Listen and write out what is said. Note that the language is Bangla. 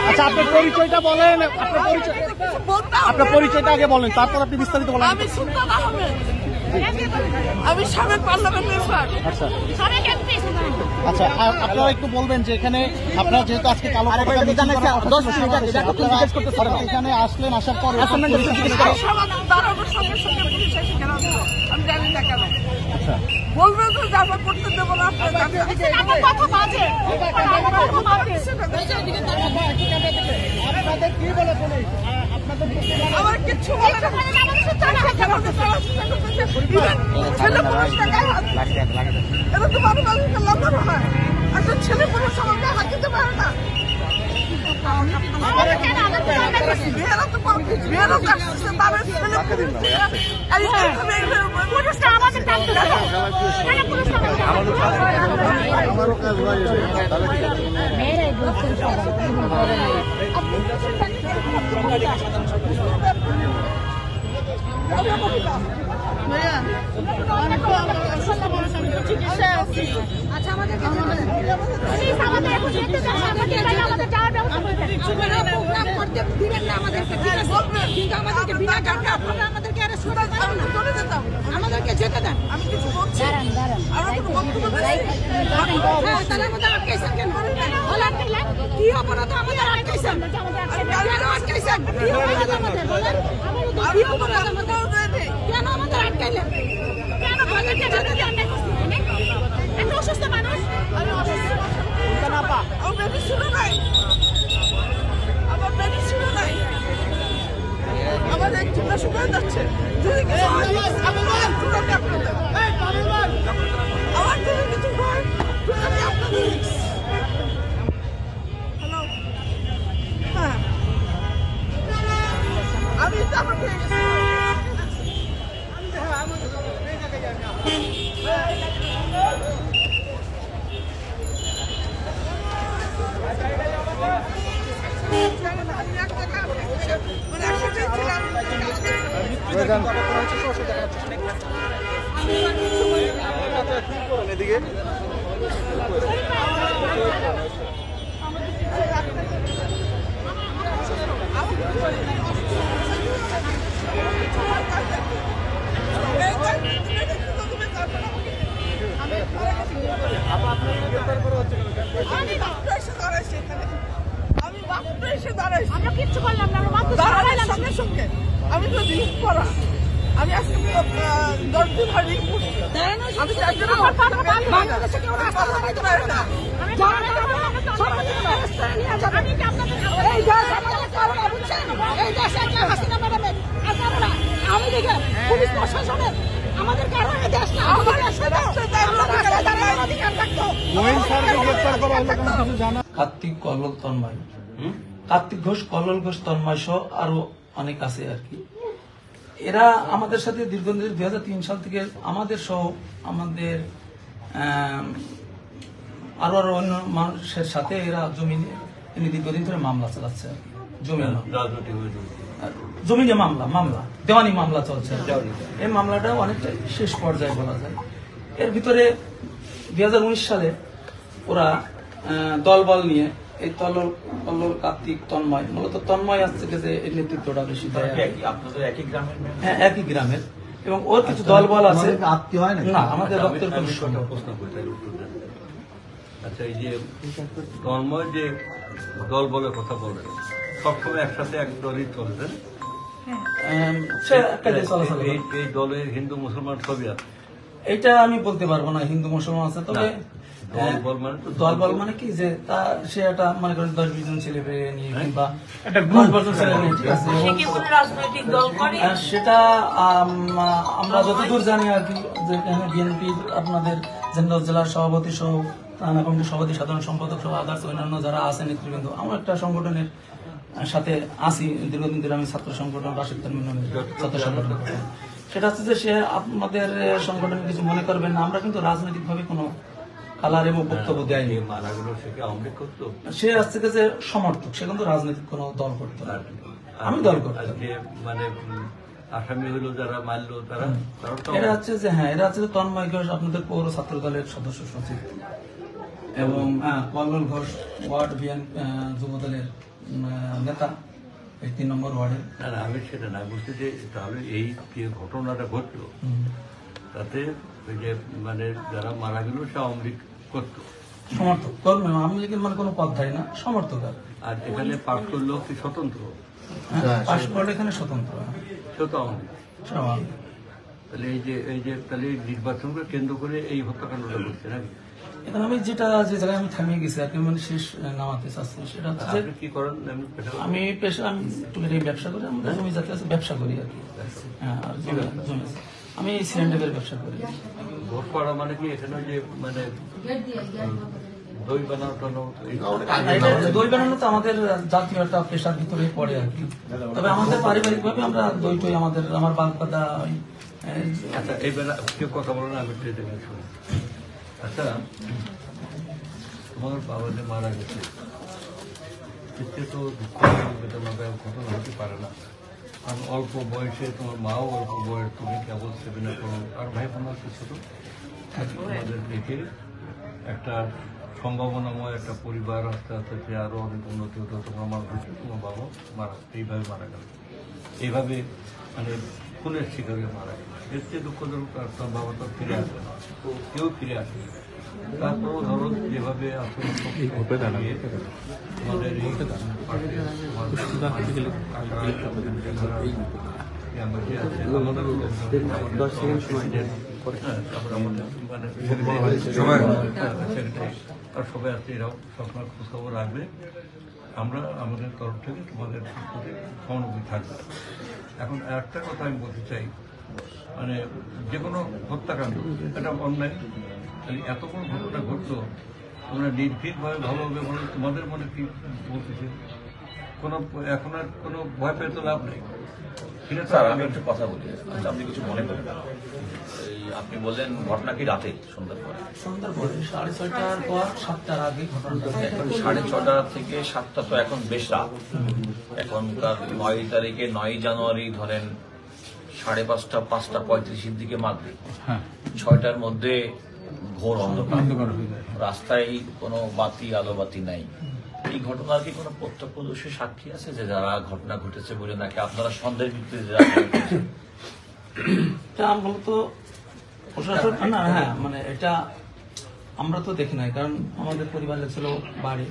আচ্ছা আপনার পরিচয়টা বলেন, আপনার পরিচয়টা আগে বলেন, তারপর আপনি বিস্তারিত বলেন। আমি সাবেক পার্লামেন্ট মেম্বার। আচ্ছা আচ্ছা, আপনারা একটু বলবেন যে এখানে আপনারা যেহেতু আজকে কালো এখানে আসলেন, আসার পর আমি জানি না কেন বলবেন তো যাবার করতে দেবো না। আমার কিচ্ছু বলে না। ছেলে পুরুষ এটা তো মানুষ লম্বা হয়, একটা ছেলে পুরুষ আমাকে হাত দিতে পারে না। আমাদেরকে যেতে দেন। আমি কিছু বলছি, কি অপরাধ আমাদের আটকাইছেন? কেন আমাদের আটকাইলেন? কেন আমাদেরকে যেতে দেন? একটা অসুস্থ মানুষ, আমি অসুস্থ, আমার বেবি শুরু নাই, আমার বেবি শুরু নাই, আমার একটুটা শুকিয়ে যাচ্ছে। যদি কিছু আমার যদি কিছু হয় হ্যালো, হ্যাঁ আমি আমাকে এদিকে আমরা কিচ্ছু করলাম না, সঙ্গে সঙ্গে আমি তো রিং করা, আমি আজকে 10 দিন হয় রিং করছি। আমি বাংলাদেশে কেউ রাস্তা বানাইতে পারে না। আমি দেখে পুলিশ প্রশাসনের আমাদের কারণে দেশ না, কার্তিক কল্লোল তন্ময়, কার্তিক ঘোষ, কল্লোল ঘোষ, তন্ময় সহ আরো অনেক আছে আর কি। এরা আমাদের সাথে দীর্ঘদিন 2003 সাল থেকে আমাদের সহ আমাদের আরো অন্য মানুষের সাথে এরা জমি নিয়ে দীর্ঘদিন ধরে মামলা চালাচ্ছে আর কি। জমিনে মামলা দেওয়ানি মামলা চলছে। এই মামলাটা অনেকটা শেষ পর্যায়ে বলা যায়। এর ভিতরে 2019 সালে ওরা দলবল নিয়ে এই কল্লোল, কার্তিক, তন্ময়, মূলত তন্ময় আসছে যে এর নেতৃত্বটা বেশি দেয়। হ্যাঁ, একই গ্রামের, এবং ওর কিছু দলবল আছে। না, আমাদের রক্তের প্রশ্ন। আচ্ছা, এই যে তন্ময় যে দল বলের কথা বলেন, সবসময় একসাথে এক দলই চলতেন। এই দলের হিন্দু মুসলমান সবই আছে। এটা আমি বলতে পারবো না হিন্দু মুসলমান আছে, তবে দলবল মানে তো দলবল মানে কি যে সে একটা মনে করেন 10-20 জন ছেলে পেয়ে নিয়ে কিংবা একটা 10-12 ছেলে নিয়ে, ঠিক আছে, সে কি কোনো রাজনৈতিক দল করে? সেটা আমরা যতদূর জানি আর কি, যে এখানে বিএনপির আপনাদের জেনারেল জেলার সভাপতি সহ থানা কমিটির সভাপতি, সাধারণ সম্পাদক সহ আদার্স অন্যান্য যারা আছেন নেতৃবৃন্দ, আমার একটা সংগঠনের সাথে আছি দীর্ঘদিন ধরে, আমি ছাত্র সংগঠন রাশিদ তানভীর নামের ছাত্র সংগঠন। সেটা হচ্ছে যে সে আপনাদের সংগঠনে কিছু মনে করবেন না, আমরা কিন্তু রাজনৈতিক ভাবে কোনো কালার এবং বক্তব্য দেয়নি। মারা গেল সে কি আওয়ামী লীগ করতো? সে আসছে যে সমর্থক, সে কিন্তু রাজনৈতিক কোনো দল করতো না। আমি দল করতাম। আজকে মানে আসামি হলো যারা মারলো তারা তো এরা হচ্ছে যে এরা হচ্ছে যে তন্ময় ঘোষ আপনাদের পৌর ছাত্র দলের সদস্য সচিব, এবং কল্লোল ঘোষ ওয়ার্ড যুব দলের নেতা, এই 3 নম্বর ওয়ার্ডের। না না, আমি সেটা না বলছি যে তাহলে এই যে ঘটনাটা ঘটলো তাতে ওই যে মানে যারা মারা গেল সে আওয়ামী লীগ করতো, সমর্থক কর্মী, আওয়ামী লীগের মানে কোনো পদধারী না, সমর্থক। আর এখানে পাশ করলো কি স্বতন্ত্র? পাসপোর্ট এখানে স্বতন্ত্র, সে তো আওয়ামী লীগ। সব আওয়ামী লীগ। তাহলে এই যে তাহলে নির্বাচনকে কেন্দ্র করে এই হত্যাকাণ্ডটা করছে নাকি? এখানে আমি যে জায়গায় আমি থামিয়ে গেছি আর কি, মানে শেষ নামাতে চাচ্ছি, সেটা হচ্ছে যে আপনি কি করেন? আমি আমি পেশা আমি টুকিটাকি ব্যবসা করি, আমাদের জমি জাতি আছে, ব্যবসা করি আর কি। হ্যাঁ, আর জমি আছে। আমি সিলিন্ডারের ব্যবসা করি। ভোট করা মানে কি এখানে যে মানে দই বানানো দই বানানো তো আমাদের জাতীয় একটা পেশার ভিতরে পড়ে আর কি, তবে আমাদের পারিবারিক ভাবে আমরা দই টই আমার বাগদাদা। আচ্ছা, এই বেলা কেউ কথা বলো না, আমি ট্রেনে শুনি। আচ্ছা, তোমার বাবা যে মারা গেছে, এতে তো দুঃখ বেদনাদায়ক ঘটনা হতে পারে না। কারণ অল্প বয়সে তোমার মাও অল্প বয়স, তুমি কেবল 7-এ পড়ো, আর ভাই বোন আছে ছোট। তোমাদের দেখে একটা সম্ভাবনাময় একটা পরিবার আস্তে আস্তে যে আরো অনেক উন্নতি হতো, তোমার মা হয়েছে, তোমার বাবা এইভাবে মারা গেল, এইভাবে মানে খুনের শিকারে মারা গেল। এর চেয়ে দুঃখজনক আর তার বাবা তো ফিরে আসবে না, কেউ ফিরে আসবে না। তারপরও ধরো যেভাবে আসলে আমাদের আর সবাই আসছে, এরাও সবসময় খোঁজখবর রাখবে। আমরা আমাদের তরফ থেকে তোমাদের সহানুভূতি থাকবে। এখন একটা কথা আমি বলতে চাই, মানে যে কোনো হত্যাকাণ্ড এটা অন্যায়, এত কোনো ঘটনা ঘটলো, তোমরা নির্ভীকভাবে ভালোভাবে বলো, তোমাদের মনে কি বলতেছে? কোনো এখন আর কোনো ভয় পেয়ে তো লাভ নেই। ঠিক আছে, স্যার, আমি একটা কথা বলি, আচ্ছা, আপনি কিছু মনে করেন না। এই আপনি বললেন ঘটনা কি রাতে, সন্ধ্যার পরে? সন্ধ্যার পরে 6:30টার পর 7টার আগে ঘটনাটা। এখন 6:30 থেকে 7টা তো এখন বেশ রাত। এখনকার 9 তারিখে 9 জানুয়ারি ধরেন 5:30, 5:35 দিকে মাগরিব, 6টার মধ্যে ঘোর অন্ধকার, রাস্তায় কোনো আলো বাতি নাই। এই ঘটনার কি কোনো প্রত্যক্ষদর্শী সাক্ষী আছে যে যারা ঘটনা ঘটেছে বলে, নাকি আপনারা সন্দেহের ভিত্তিতে মূলত প্রশাসন না, মানে এটা আমরা তো দেখি নাই, কারণ আমাদের পরিবারের ছিল বাড়ি।